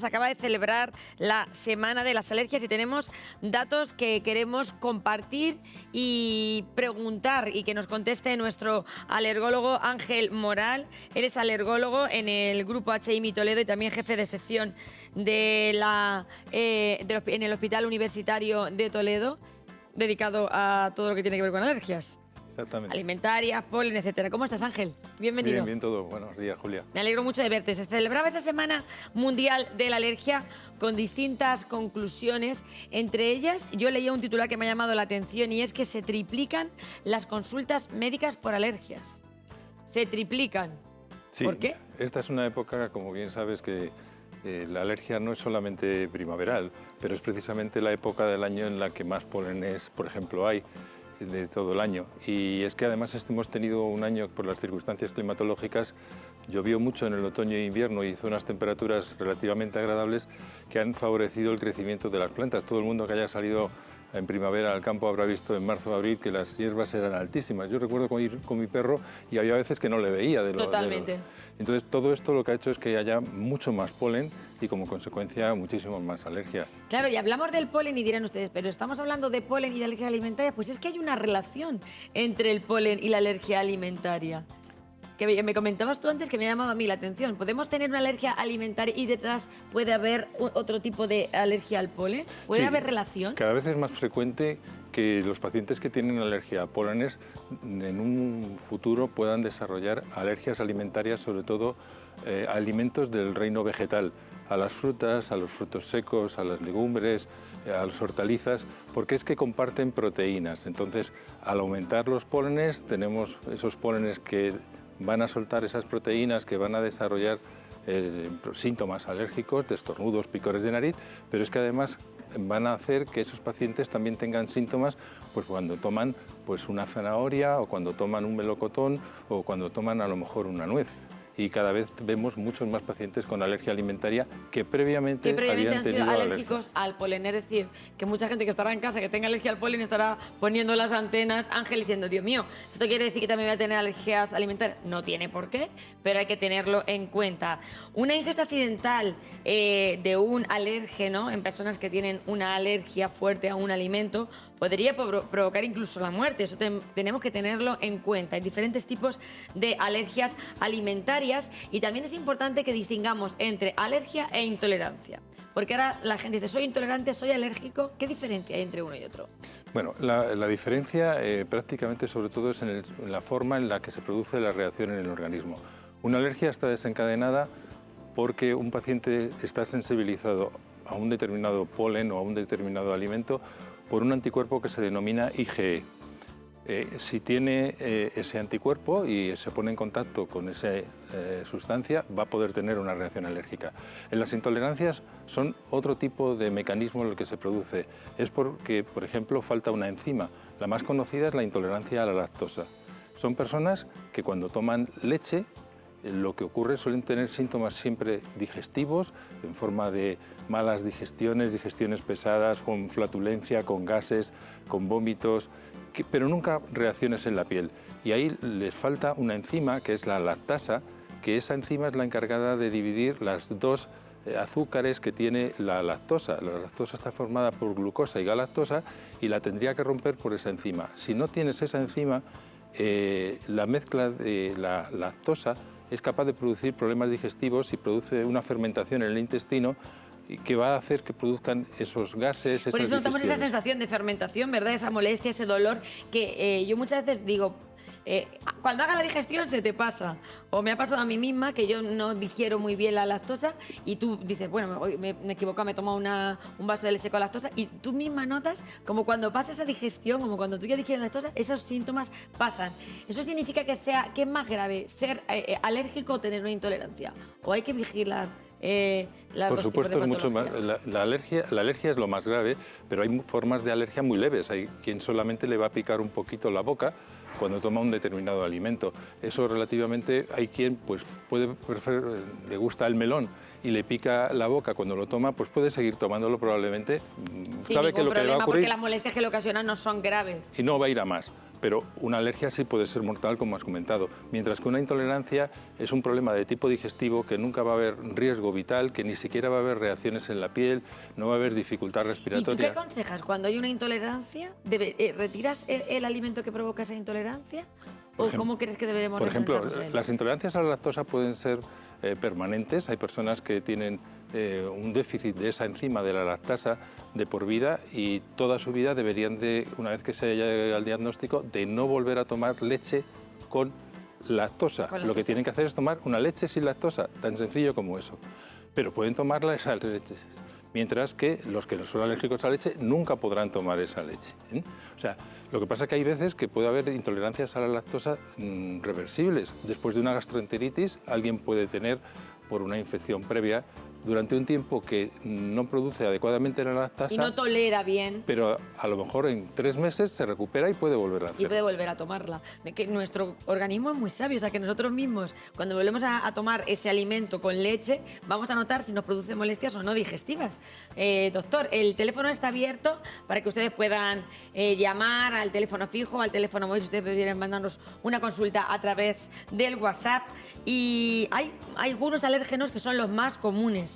Se acaba de celebrar la Semana de las Alergias y tenemos datos que queremos compartir y preguntar y que nos conteste nuestro alergólogo Ángel Moral. Él es alergólogo en el Grupo HIMI Toledo y también jefe de sección en el Hospital Universitario de Toledo, dedicado a todo lo que tiene que ver con alergias. Exactamente. Alimentarias, polen, etcétera. ¿Cómo estás, Ángel? Bienvenido. Bien, bien todo. Buenos días, Julia. Me alegro mucho de verte. Se celebraba esa Semana Mundial de la Alergia con distintas conclusiones. Entre ellas, yo leía un titular que me ha llamado la atención y es que se triplican las consultas médicas por alergias. Se triplican. Sí, ¿Por qué? Esta es una época, como bien sabes, que la alergia no es solamente primaveral, pero es precisamente la época del año en la que más pólenes, por ejemplo, hay de todo el año. Y es que además hemos tenido un año, por las circunstancias climatológicas, llovió mucho en el otoño e invierno y hizo unas temperaturas relativamente agradables que han favorecido el crecimiento de las plantas. Todo el mundo que haya salido en primavera al campo habrá visto en marzo o abril que las hierbas eran altísimas. Yo recuerdo ir con mi perro y había veces que no le veía. Totalmente. Entonces todo esto lo que ha hecho es que haya mucho más polen y como consecuencia muchísimo más alergia. Claro, y hablamos del polen y dirán ustedes, pero estamos hablando de polen y de alergia alimentaria. Pues es que hay una relación entre el polen y la alergia alimentaria. Que me comentabas tú antes que me ha llamado a mí la atención. ¿Podemos tener una alergia alimentaria y detrás puede haber otro tipo de alergia al polen? ¿Puede haber relación? Cada vez es más frecuente que los pacientes que tienen alergia a pólenes en un futuro puedan desarrollar alergias alimentarias, sobre todo a alimentos del reino vegetal, a las frutas, a los frutos secos, a las legumbres, a las hortalizas, porque es que comparten proteínas. Entonces, al aumentar los pólenes, tenemos esos pólenes que van a soltar esas proteínas que van a desarrollar síntomas alérgicos, de estornudos, picores de nariz, pero es que además van a hacer que esos pacientes también tengan síntomas pues cuando toman pues una zanahoria o cuando toman un melocotón o cuando toman a lo mejor una nuez. Y cada vez vemos muchos más pacientes con alergia alimentaria que previamente habían han tenido sido alérgicos al polen. Es decir, que mucha gente que estará en casa que tenga alergia al polen estará poniendo las antenas, Ángel, diciendo, Dios mío, ¿esto quiere decir que también voy a tener alergias alimentarias? No tiene por qué, pero hay que tenerlo en cuenta. Una ingesta accidental de un alérgeno en personas que tienen una alergia fuerte a un alimento podría provocar incluso la muerte. Eso tenemos que tenerlo en cuenta. Hay diferentes tipos de alergias alimentarias y también es importante que distingamos entre alergia e intolerancia. Porque ahora la gente dice, soy intolerante, soy alérgico. ¿Qué diferencia hay entre uno y otro? Bueno, la diferencia prácticamente sobre todo es en la forma en la que se produce la reacción en el organismo. Una alergia está desencadenada porque un paciente está sensibilizado a un determinado polen o a un determinado alimento por un anticuerpo que se denomina IgE. Si tiene ese anticuerpo y se pone en contacto con esa sustancia, va a poder tener una reacción alérgica. En las intolerancias son otro tipo de mecanismo en el que se produce. Es porque, por ejemplo, falta una enzima. La más conocida es la intolerancia a la lactosa. Son personas que cuando toman leche, lo que ocurre suelen tener síntomas siempre digestivos, en forma de malas digestiones, digestiones pesadas, con flatulencia, con gases, con vómitos, pero nunca reacciones en la piel. Y ahí les falta una enzima, que es la lactasa, que esa enzima es la encargada de dividir las dos azúcares que tiene la lactosa. La lactosa está formada por glucosa y galactosa y la tendría que romper por esa enzima. Si no tienes esa enzima, la mezcla de la lactosa es capaz de producir problemas digestivos y produce una fermentación en el intestino que va a hacer que produzcan esos gases, esas Por eso notamos esa digestiones. sensación de fermentación, ¿verdad? Esa molestia, ese dolor que yo muchas veces digo, cuando haga la digestión se te pasa. O me ha pasado a mí misma que yo no digiero muy bien la lactosa y tú dices, bueno, me he equivocado, me he tomado un vaso de leche con lactosa y tú misma notas como cuando pasa esa digestión, como cuando tú ya digieres lactosa, esos síntomas pasan. Eso significa que es más grave ser alérgico o tener una intolerancia. O hay que vigilar. Por supuesto, es mucho más. La alergia es lo más grave, pero hay formas de alergia muy leves. Hay quien solamente le va a picar un poquito la boca cuando toma un determinado alimento. Eso relativamente, hay quien pues le gusta el melón y le pica la boca cuando lo toma, pues puede seguir tomándolo probablemente. Sin sabe que lo que le va a ocurrir, porque las molestias que le ocasionan no son graves. y no va a ir a más. pero una alergia sí puede ser mortal, como has comentado, mientras que una intolerancia es un problema de tipo digestivo que nunca va a haber riesgo vital, que ni siquiera va a haber reacciones en la piel, no va a haber dificultad ¿Y tú respiratoria. qué aconsejas? Cuando hay una intolerancia, ¿retiras el alimento que provoca esa intolerancia? ¿O cómo crees que deberemos Por ejemplo, enfrentarnos a él? las intolerancias a la lactosa pueden ser permanentes. Hay personas que tienen un déficit de esa enzima de la lactasa de por vida y toda su vida deberían de, una vez que se llegue al diagnóstico, de no volver a tomar leche con lactosa. Lo que tienen que hacer es tomar una leche sin lactosa, tan sencillo como eso. Pero pueden tomarla esas leches, mientras que los que no son alérgicos a la leche nunca podrán tomar esa leche. O sea, lo que pasa es que hay veces que puede haber intolerancias a la lactosa reversibles. Después de una gastroenteritis, alguien puede tener, por una infección previa, durante un tiempo que no produce adecuadamente la lactasa. Y no tolera bien. Pero a lo mejor en 3 meses se recupera y puede volver a hacer. Y puede volver a tomarla. Que nuestro organismo es muy sabio, o sea que nosotros mismos, cuando volvemos a tomar ese alimento con leche, vamos a notar si nos produce molestias o no digestivas. Doctor, el teléfono está abierto para que ustedes puedan llamar al teléfono fijo, al teléfono móvil, si ustedes prefieren mandarnos una consulta a través del WhatsApp. Y hay algunos alérgenos que son los más comunes.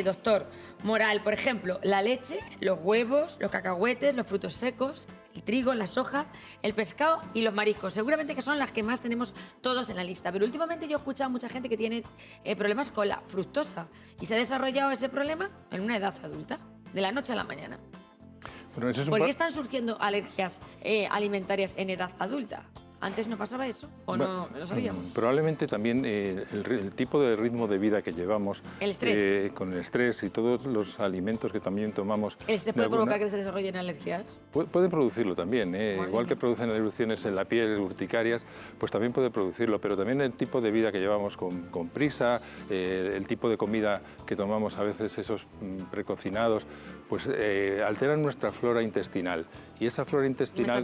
Doctor Moral, por ejemplo, la leche, los huevos, los cacahuetes, los frutos secos, el trigo, la soja, el pescado y los mariscos. Seguramente que son las que más tenemos todos en la lista. Pero últimamente yo he escuchado a mucha gente que tiene problemas con la fructosa y se ha desarrollado ese problema en una edad adulta, de la noche a la mañana. Bueno, eso es ¿Por qué están surgiendo alergias alimentarias en edad adulta? ¿Antes no pasaba eso o no lo sabíamos? Probablemente también el tipo de ritmo de vida que llevamos, El estrés. con el estrés y todos los alimentos que también tomamos. ¿El estrés puede provocar que se desarrollen alergias? Pueden producirlo también, igual que producen erupciones en la piel, urticarias, pues también puede producirlo, pero también el tipo de vida que llevamos con prisa, el tipo de comida que tomamos a veces, esos precocinados, pues alteran nuestra flora intestinal. Y esa flora intestinal,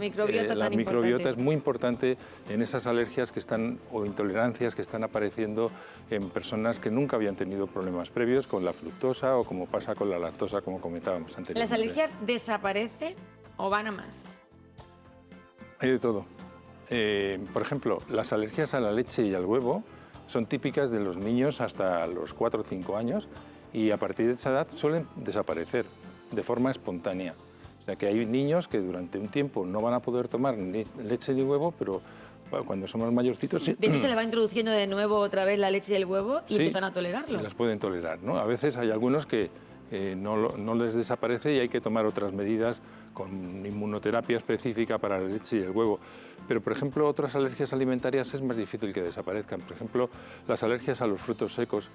la microbiota es muy importante en esas alergias que están, o intolerancias que están apareciendo en personas que nunca habían tenido problemas previos con la fructosa o como pasa con la lactosa, como comentábamos anteriormente. ¿Las alergias desaparecen o van a más? Hay de todo. Por ejemplo, las alergias a la leche y al huevo son típicas de los niños hasta los 4 o 5 años y a partir de esa edad suelen desaparecer de forma espontánea. O sea que hay niños que durante un tiempo no van a poder tomar ni leche ni huevo, pero cuando somos mayorcitos... De hecho, se le va introduciendo de nuevo otra vez la leche y el huevo y sí, empiezan a tolerarlo. Las pueden tolerar, ¿no? A veces hay algunos que no les desaparece y hay que tomar otras medidas con inmunoterapia específica para la leche y el huevo. Pero, por ejemplo, otras alergias alimentarias es más difícil que desaparezcan. Por ejemplo, las alergias a los frutos secos.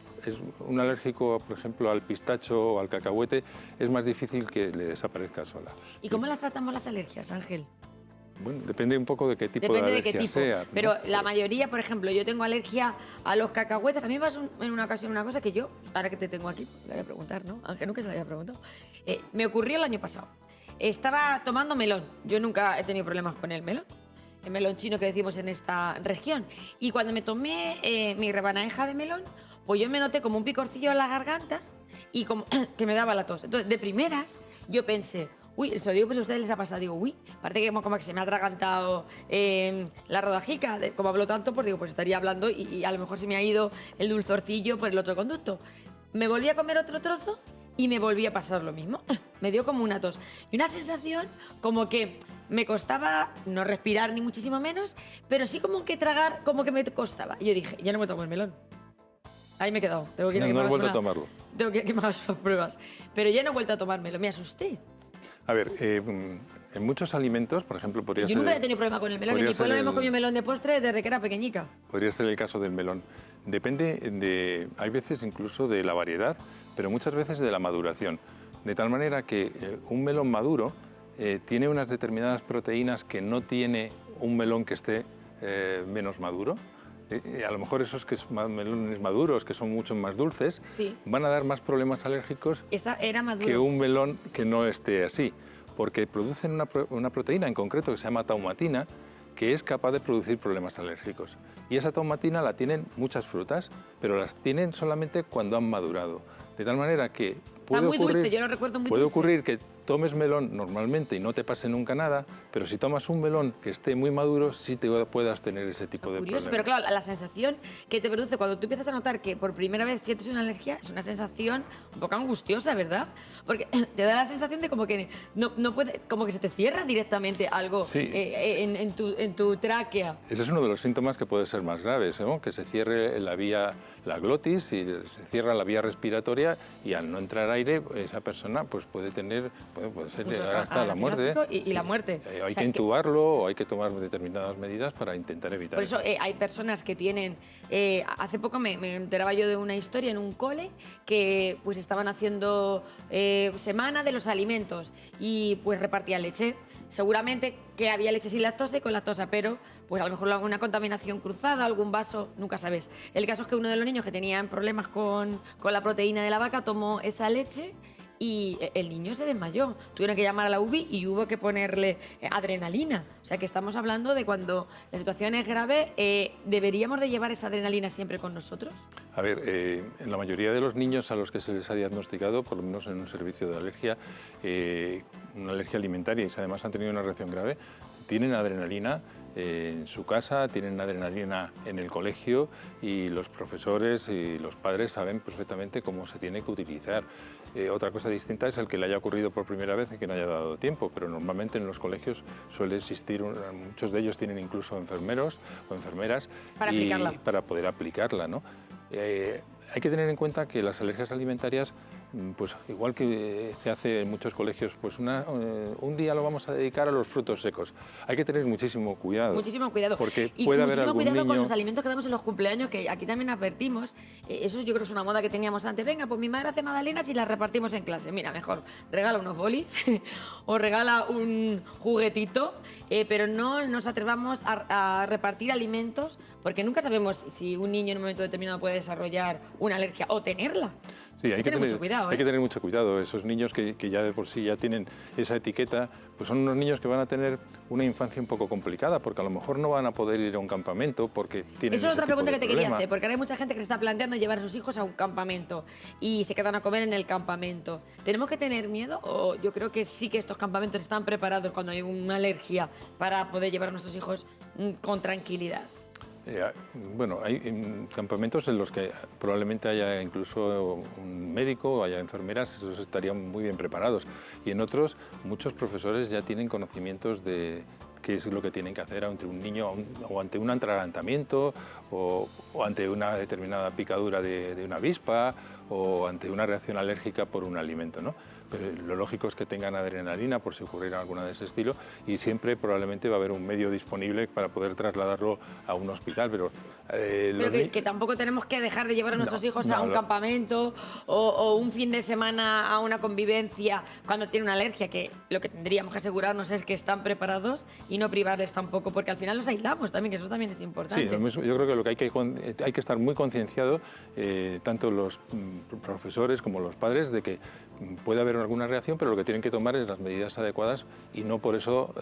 Un alérgico, por ejemplo, al pistacho o al cacahuete es más difícil que le desaparezca sola. ¿Y cómo las tratamos las alergias, Ángel? Bueno, depende un poco de qué tipo Depende de alergia de qué tipo. sea, ¿no? Pero la mayoría, por ejemplo, yo tengo alergia a los cacahuetes. A mí me pasó en una ocasión una cosa que yo, ahora que te tengo aquí, le voy a preguntar, ¿no? Ángel nunca se la había preguntado. Me ocurrió el año pasado. Estaba tomando melón. Yo nunca he tenido problemas con el melón. El melón chino que decimos en esta región. Y cuando me tomé mi rebanadeja de melón, pues yo me noté como un picorcillo en la garganta y como que me daba la tos. Entonces, de primeras, yo pensé, uy, se lo digo pues a ustedes les ha pasado, digo, uy, aparte que como que se me ha atragantado la rodajica, como hablo tanto, pues digo, pues estaría hablando y a lo mejor se me ha ido el dulzorcillo por el otro conducto. Me volví a comer otro trozo y me volví a pasar lo mismo. Me dio como una tos y una sensación como que me costaba no respirar ni muchísimo menos, pero sí como que tragar, como que me costaba. Y yo dije, ya no me tomo el melón. Ahí me he quedado. Tengo que no he vuelto a tomarlo. Tengo que me hagas unas pruebas. Pero ya no he vuelto a tomármelo. Me asusté. A ver, en muchos alimentos, por ejemplo, podría ser... Yo nunca he tenido problema con el melón. En mi pueblo hemos comido melón de postre desde que era pequeñica. Podría ser el caso del melón. Depende de... Hay veces incluso de la variedad, pero muchas veces de la maduración. De tal manera que un melón maduro tiene unas determinadas proteínas que no tiene un melón que esté menos maduro. A lo mejor esos melones maduros, que son mucho más dulces, sí, van a dar más problemas alérgicos que un melón que no esté así, porque producen una proteína en concreto que se llama taumatina, que es capaz de producir problemas alérgicos. Y esa taumatina la tienen muchas frutas, pero las tienen solamente cuando han madurado. De tal manera que puede ocurrir, dulce, yo lo recuerdo muy puede dulce. ocurrir que tomes melón normalmente y no te pase nunca nada, pero si tomas un melón que esté muy maduro, sí te puedas tener ese tipo de Curioso, problemas. pero claro, la sensación que te produce cuando tú empiezas a notar que por primera vez sientes una alergia es una sensación un poco angustiosa, ¿verdad? Porque te da la sensación de como que no puede, como que se te cierra directamente algo Sí. en tu tráquea. Ese es uno de los síntomas que puede ser más graves, ¿no? Que se cierre la glotis y se cierra la vía respiratoria y al no entrar aire, esa persona pues puede tener, puede ser llegar hasta la muerte. Y la muerte. Hay O sea, que intubarlo o hay que tomar determinadas medidas para intentar evitar Por eso hay personas que tienen... hace poco me enteraba yo de una historia en un cole que pues estaban haciendo semana de los alimentos y pues repartían leche. Seguramente que había leche sin lactosa y con lactosa, pero pues a lo mejor alguna contaminación cruzada, algún vaso, nunca sabes. El caso es que uno de los niños que tenían problemas con la proteína de la vaca tomó esa leche y el niño se desmayó. Tuvieron que llamar a la UBI y hubo que ponerle adrenalina. O sea que estamos hablando de cuando la situación es grave, ¿deberíamos de llevar esa adrenalina siempre con nosotros? A ver, en la mayoría de los niños a los que se les ha diagnosticado, por lo menos en un servicio de alergia, una alergia alimentaria y si además han tenido una reacción grave, tienen adrenalina en su casa, tienen adrenalina en el colegio y los profesores y los padres saben perfectamente cómo se tiene que utilizar. Otra cosa distinta es el que le haya ocurrido por primera vez y que no haya dado tiempo, pero normalmente en los colegios suele existir, muchos de ellos tienen incluso enfermeros o enfermeras para poder aplicarla, ¿no? Hay que tener en cuenta que las alergias alimentarias, pues igual que se hace en muchos colegios, pues un día lo vamos a dedicar a los frutos secos. Hay que tener muchísimo cuidado. Muchísimo cuidado. Porque y puede haber muchísimo algún cuidado niño... con los alimentos que damos en los cumpleaños, que aquí también advertimos. Eso yo creo que es una moda que teníamos antes. Venga, pues mi madre hace magdalenas y las repartimos en clase. Mira, mejor regala unos bolis o regala un juguetito, pero no nos atrevamos a repartir alimentos porque nunca sabemos si un niño en un momento determinado puede desarrollar una alergia o tenerla. Sí, hay que tener mucho cuidado. Hay que tener mucho cuidado. Esos niños que ya de por sí ya tienen esa etiqueta, pues son unos niños que van a tener una infancia un poco complicada, porque a lo mejor no van a poder ir a un campamento porque tienen Esa es otra pregunta que te quería hacer, porque ahora hay mucha gente que se está planteando llevar a sus hijos a un campamento y se quedan a comer en el campamento. ¿Tenemos que tener miedo o yo creo que sí que estos campamentos están preparados cuando hay una alergia para poder llevar a nuestros hijos con tranquilidad? Bueno, hay campamentos en los que probablemente haya incluso un médico, haya enfermeras, esos estarían muy bien preparados. Y en otros, muchos profesores ya tienen conocimientos de qué es lo que tienen que hacer ante un niño o ante un atragantamiento o ante una determinada picadura de una avispa o ante una reacción alérgica por un alimento, ¿no? Pero lo lógico es que tengan adrenalina por si ocurriera alguna de ese estilo y siempre probablemente va a haber un medio disponible para poder trasladarlo a un hospital. Pero que tampoco tenemos que dejar de llevar a nuestros hijos a un campamento o un fin de semana a una convivencia cuando tienen una alergia, que lo que tendríamos que asegurarnos es que están preparados y no privarles tampoco, porque al final los aislamos también, que eso también es importante. Sí, yo creo que lo que hay que estar muy concienciado, tanto los profesores como los padres, de que puede haber alguna reacción, pero lo que tienen que tomar es las medidas adecuadas y no por eso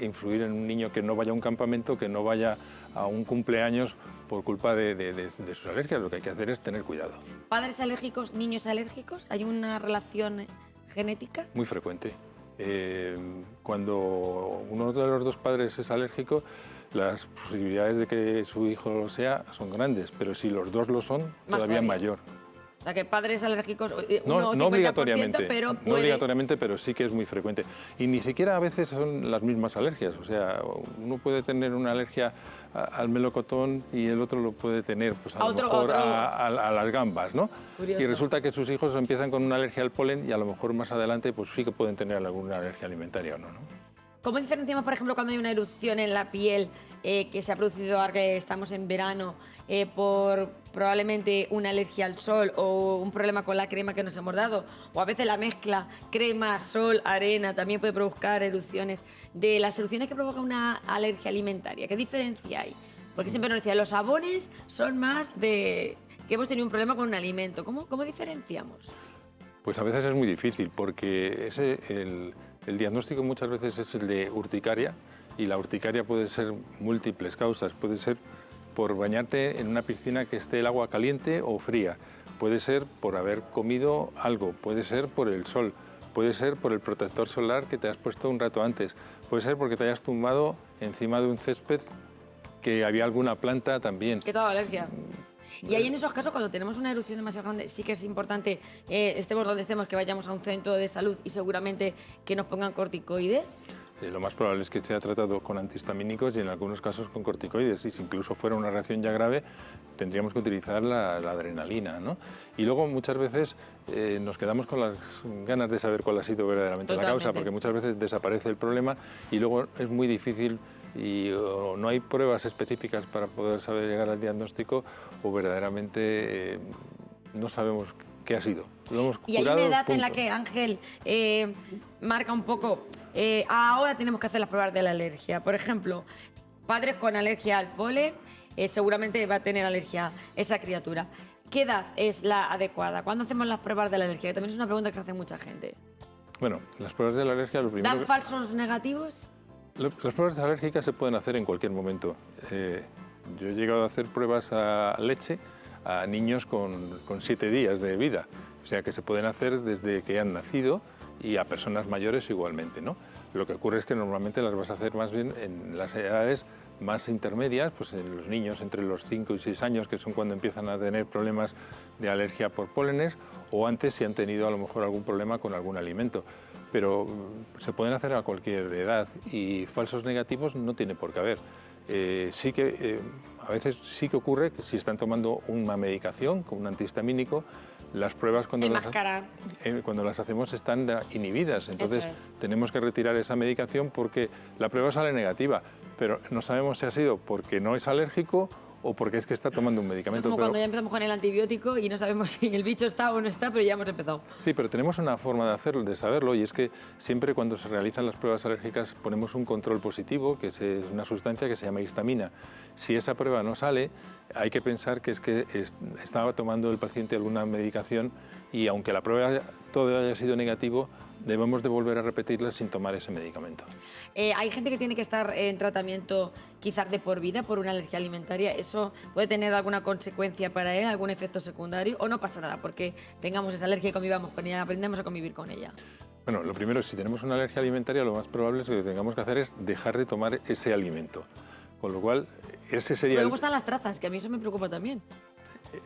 influir en un niño que no vaya a un campamento, que no vaya a un cumpleaños por culpa de sus alergias. Lo que hay que hacer es tener cuidado. ¿Padres alérgicos, niños alérgicos? ¿Hay una relación genética? Muy frecuente. Cuando uno de los dos padres es alérgico, las posibilidades de que su hijo lo sea son grandes, pero si los dos lo son, todavía mayor. O sea, que padres alérgicos, no obligatoriamente, pero no obligatoriamente, pero sí que es muy frecuente. Y ni siquiera a veces son las mismas alergias. O sea, uno puede tener una alergia al melocotón y el otro lo puede tener pues, a lo mejor a las gambas, ¿no? Curioso. Y resulta que sus hijos empiezan con una alergia al polen y a lo mejor más adelante pues sí que pueden tener alguna alergia alimentaria o no, ¿no? ¿Cómo diferenciamos, por ejemplo, cuando hay una erupción en la piel que se ha producido ahora que estamos en verano por probablemente una alergia al sol o un problema con la crema que nos hemos dado? O a veces la mezcla crema, sol, arena también puede provocar erupciones. De las erupciones que provoca una alergia alimentaria, ¿qué diferencia hay? Porque siempre nos decían, los sabones son más de que hemos tenido un problema con un alimento. ¿Cómo diferenciamos? Pues a veces es muy difícil porque el diagnóstico muchas veces es el de urticaria y la urticaria puede ser múltiples causas. Puede ser por bañarte en una piscina que esté el agua caliente o fría, puede ser por haber comido algo, puede ser por el sol, puede ser por el protector solar que te has puesto un rato antes, puede ser porque te hayas tumbado encima de un césped que había alguna planta también. ¿Qué tal alergia? Y ahí en esos casos, cuando tenemos una erupción demasiado grande, sí que es importante, estemos donde estemos, que vayamos a un centro de salud y seguramente que nos pongan corticoides. Lo más probable es que sea tratado con antihistamínicos y en algunos casos con corticoides. Y si incluso fuera una reacción ya grave, tendríamos que utilizar la adrenalina, ¿no? Y luego muchas veces nos quedamos con las ganas de saber cuál ha sido verdaderamente la causa, porque muchas veces desaparece el problema y luego es muy difícil y o no hay pruebas específicas para poder saber llegar al diagnóstico o verdaderamente no sabemos qué ha sido. Lo hemos y hay curado, una edad punto. en la que Ángel marca un poco, ahora tenemos que hacer las pruebas de la alergia. Por ejemplo, padres con alergia al polen, seguramente va a tener alergia esa criatura. ¿Qué edad es la adecuada? ¿Cuándo hacemos las pruebas de la alergia? Que también es una pregunta que hace mucha gente. Bueno, las pruebas de la alergia, lo primero... ¿Dan falsos negativos? Las pruebas alérgicas se pueden hacer en cualquier momento. Yo he llegado a hacer pruebas a leche a niños con 7 días de vida, o sea que se pueden hacer desde que han nacido y a personas mayores igualmente, ¿no? Lo que ocurre es que normalmente las vas a hacer más bien en las edades más intermedias, pues en los niños entre los 5 y 6 años, que son cuando empiezan a tener problemas de alergia por pólenes, o antes si han tenido a lo mejor algún problema con algún alimento. Pero se pueden hacer a cualquier edad y falsos negativos no tiene por qué haber. A veces sí que ocurre que si están tomando una medicación, como un antihistamínico, las pruebas cuando las hacemos están inhibidas. Entonces tenemos que retirar esa medicación porque la prueba sale negativa, pero no sabemos si ha sido porque no es alérgico o porque es que está tomando un medicamento. Es como cuando ya empezamos con el antibiótico y no sabemos si el bicho está o no está, pero ya hemos empezado. Sí, pero tenemos una forma de hacerlo, de saberlo, y es que siempre cuando se realizan las pruebas alérgicas ponemos un control positivo, que es una sustancia que se llama histamina. Si esa prueba no sale, hay que pensar que es que estaba tomando el paciente alguna medicación y aunque la prueba todo haya sido negativo, debemos de volver a repetirla sin tomar ese medicamento. Hay gente que tiene que estar en tratamiento quizás de por vida por una alergia alimentaria. ¿Eso puede tener alguna consecuencia para él, algún efecto secundario? ¿O no pasa nada porque tengamos esa alergia y convivamos con ella, aprendemos a convivir con ella? Bueno, lo primero, si tenemos una alergia alimentaria, lo más probable es que lo que tengamos que hacer es dejar de tomar ese alimento. Con lo cual, ese sería... Luego están las trazas, que a mí eso me preocupa también.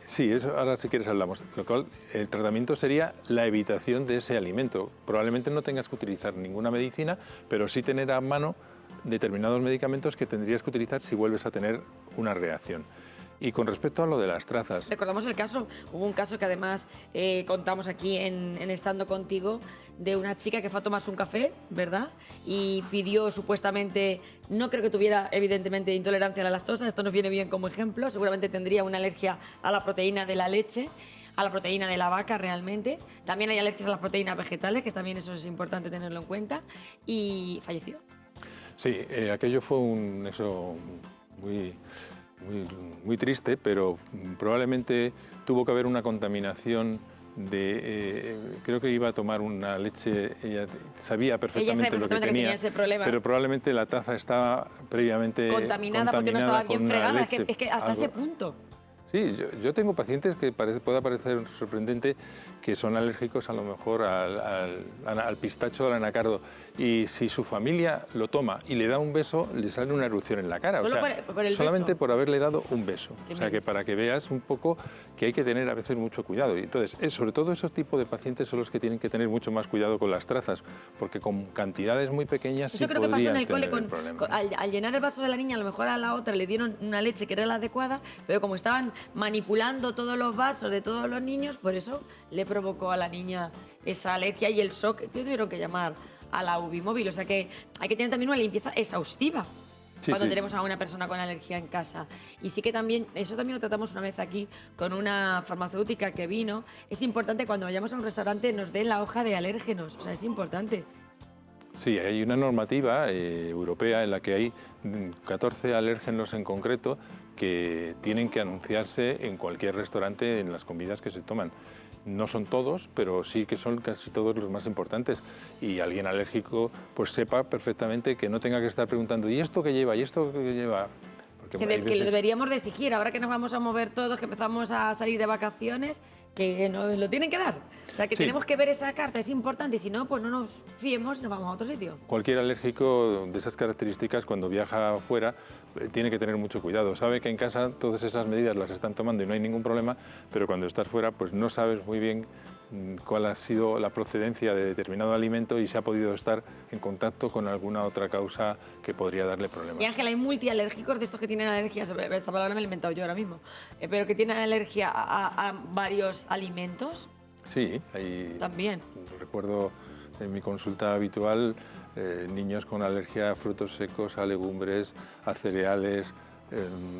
Sí, eso ahora si quieres hablamos. Lo cual, el tratamiento sería la evitación de ese alimento. Probablemente no tengas que utilizar ninguna medicina, pero sí tener a mano determinados medicamentos que tendrías que utilizar si vuelves a tener una reacción. Y con respecto a lo de las trazas... Recordamos el caso, hubo un caso que además contamos aquí en Estando Contigo, de una chica que fue a tomarse un café, ¿verdad? Y pidió supuestamente, no creo que tuviera evidentemente intolerancia a la lactosa, esto nos viene bien como ejemplo, seguramente tendría una alergia a la proteína de la leche, a la proteína de la vaca realmente. También hay alergias a las proteínas vegetales, que también eso es importante tenerlo en cuenta, y falleció. Sí, aquello fue eso muy triste, pero probablemente tuvo que haber una contaminación creo que iba a tomar una leche, ella sabía perfectamente lo que tenía ese problema, pero probablemente la taza estaba previamente contaminada porque no estaba bien fregada, es que hasta ese punto. Sí, yo tengo pacientes que puede parecer sorprendente que son alérgicos a lo mejor al pistacho o al anacardo y si su familia lo toma y le da un beso, le sale una erupción en la cara. ¿Solo o sea, por el solamente beso? por haberle dado un beso. O sea, que para que veas un poco que hay que tener a veces mucho cuidado. Y entonces, sobre todo esos tipos de pacientes son los que tienen que tener mucho más cuidado con las trazas, porque con cantidades muy pequeñas Eso sí creo que pasó en el cole, tener el problema. al llenar el vaso de la niña, a lo mejor a la otra le dieron una leche que era la adecuada, pero como estaban manipulando todos los vasos de todos los niños, por eso le provocó a la niña esa alergia y el shock que tuvieron que llamar a la UBI móvil. O sea que hay que tener también una limpieza exhaustiva cuando tenemos a una persona con alergia en casa. Y sí que también, eso también lo tratamos una vez aquí con una farmacéutica que vino, es importante cuando vayamos a un restaurante nos den la hoja de alérgenos, o sea, es importante. Sí, hay una normativa europea en la que hay 14 alérgenos en concreto que tienen que anunciarse en cualquier restaurante en las comidas que se toman. No son todos, pero sí que son casi todos los más importantes. Y alguien alérgico pues sepa perfectamente que no tenga que estar preguntando ¿y esto qué lleva? ¿Y esto qué lleva? Que lo deberíamos de exigir, ahora que nos vamos a mover todos, que empezamos a salir de vacaciones, que nos lo tienen que dar. O sea, que Sí. tenemos que ver esa carta, es importante, y si no, pues no nos fiemos y nos vamos a otro sitio. Cualquier alérgico de esas características, cuando viaja afuera, tiene que tener mucho cuidado. Sabe que en casa todas esas medidas las están tomando y no hay ningún problema, pero cuando estás fuera, pues no sabes muy bien cuál ha sido la procedencia de determinado alimento y si ha podido estar en contacto con alguna otra causa que podría darle problemas. Y Ángel, hay multialérgicos de estos que tienen alergias, esta palabra me la he inventado yo ahora mismo, pero que tienen alergia a varios alimentos Sí, hay... también. Recuerdo en mi consulta habitual niños con alergia a frutos secos, a legumbres, a cereales,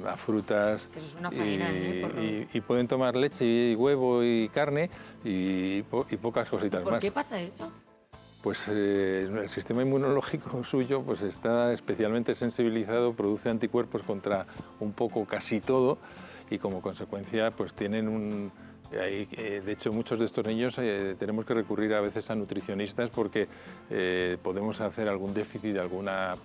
a frutas. Que eso es una faena, y pueden tomar leche y huevo y carne y pocas cositas ¿Por más. qué pasa eso? Pues el sistema inmunológico suyo pues está especialmente sensibilizado, produce anticuerpos contra un poco casi todo y como consecuencia pues tienen de hecho, muchos de estos niños tenemos que recurrir a veces a nutricionistas porque podemos hacer algún déficit de algunas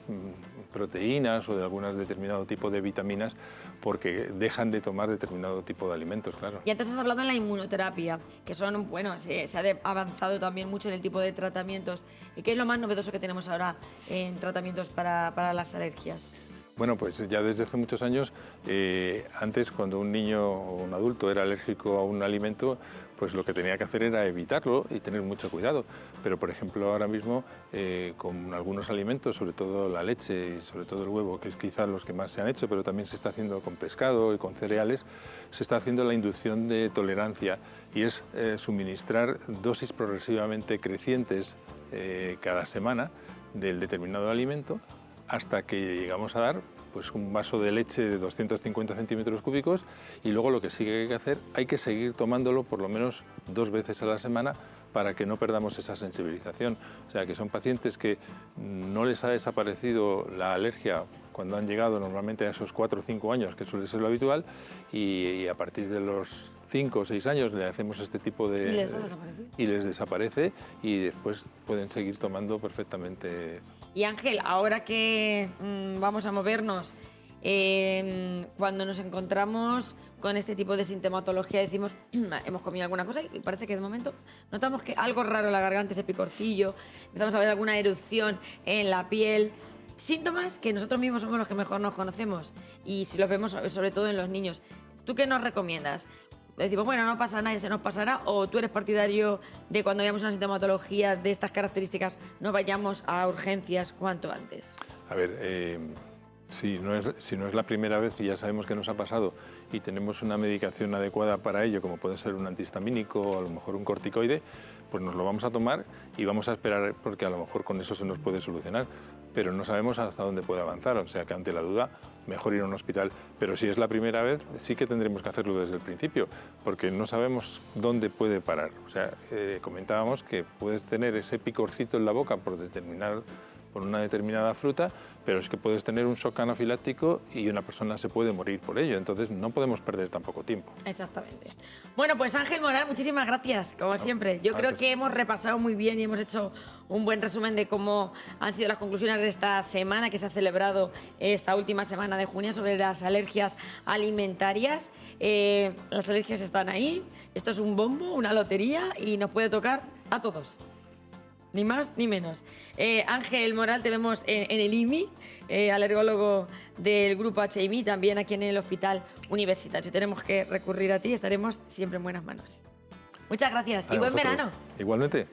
proteínas o de algún determinado tipo de vitaminas porque dejan de tomar determinado tipo de alimentos, claro. Y antes has hablado de la inmunoterapia, que son, bueno, se ha avanzado también mucho en el tipo de tratamientos. ¿Y qué es lo más novedoso que tenemos ahora en tratamientos para las alergias? Bueno, pues ya desde hace muchos años, antes cuando un niño o un adulto era alérgico a un alimento, pues lo que tenía que hacer era evitarlo y tener mucho cuidado. Pero, por ejemplo, ahora mismo con algunos alimentos, sobre todo la leche y sobre todo el huevo, que es quizás los que más se han hecho, pero también se está haciendo con pescado y con cereales, se está haciendo la inducción de tolerancia y es suministrar dosis progresivamente crecientes cada semana del determinado alimento hasta que llegamos a dar pues, un vaso de leche de 250 centímetros cúbicos y luego lo que sí que hay que hacer, hay que seguir tomándolo por lo menos 2 veces a la semana para que no perdamos esa sensibilización. O sea, que son pacientes que no les ha desaparecido la alergia cuando han llegado normalmente a esos 4 o 5 años, que suele ser lo habitual, y a partir de los 5 o 6 años le hacemos este tipo de... ¿Y les ha desaparecido? Y les desaparece y después pueden seguir tomando perfectamente. Y Ángel, ahora que vamos a movernos, cuando nos encontramos con este tipo de sintomatología, decimos, hemos comido alguna cosa y parece que de momento notamos que algo raro en la garganta, ese picorcillo, empezamos a ver alguna erupción en la piel. Síntomas que nosotros mismos somos los que mejor nos conocemos y si los vemos sobre todo en los niños. ¿Tú qué nos recomiendas? Decimos, bueno, no pasa nada, se nos pasará, o tú eres partidario de cuando veamos una sintomatología de estas características no vayamos a urgencias cuanto antes. A ver, si no es la primera vez y ya sabemos que nos ha pasado y tenemos una medicación adecuada para ello, como puede ser un antihistamínico o a lo mejor un corticoide, pues nos lo vamos a tomar y vamos a esperar porque a lo mejor con eso se nos puede solucionar, pero no sabemos hasta dónde puede avanzar, o sea que ante la duda mejor ir a un hospital. Pero si es la primera vez, sí que tendremos que hacerlo desde el principio, porque no sabemos dónde puede parar. O sea, comentábamos que puedes tener ese picorcito en la boca por una determinada fruta, pero es que puedes tener un shock anafiláctico y una persona se puede morir por ello. Entonces no podemos perder tampoco tiempo. Exactamente. Bueno, pues Ángel Moral, muchísimas gracias, como siempre. Yo creo que hemos repasado muy bien y hemos hecho un buen resumen de cómo han sido las conclusiones de esta semana que se ha celebrado esta última semana de junio sobre las alergias alimentarias. Las alergias están ahí, esto es un bombo, una lotería y nos puede tocar a todos. Ni más ni menos. Ángel Moral, te vemos en el IMI, alergólogo del grupo HIMI, también aquí en el Hospital Universitario. Si tenemos que recurrir a ti, estaremos siempre en buenas manos. Muchas gracias y buen verano. Igualmente.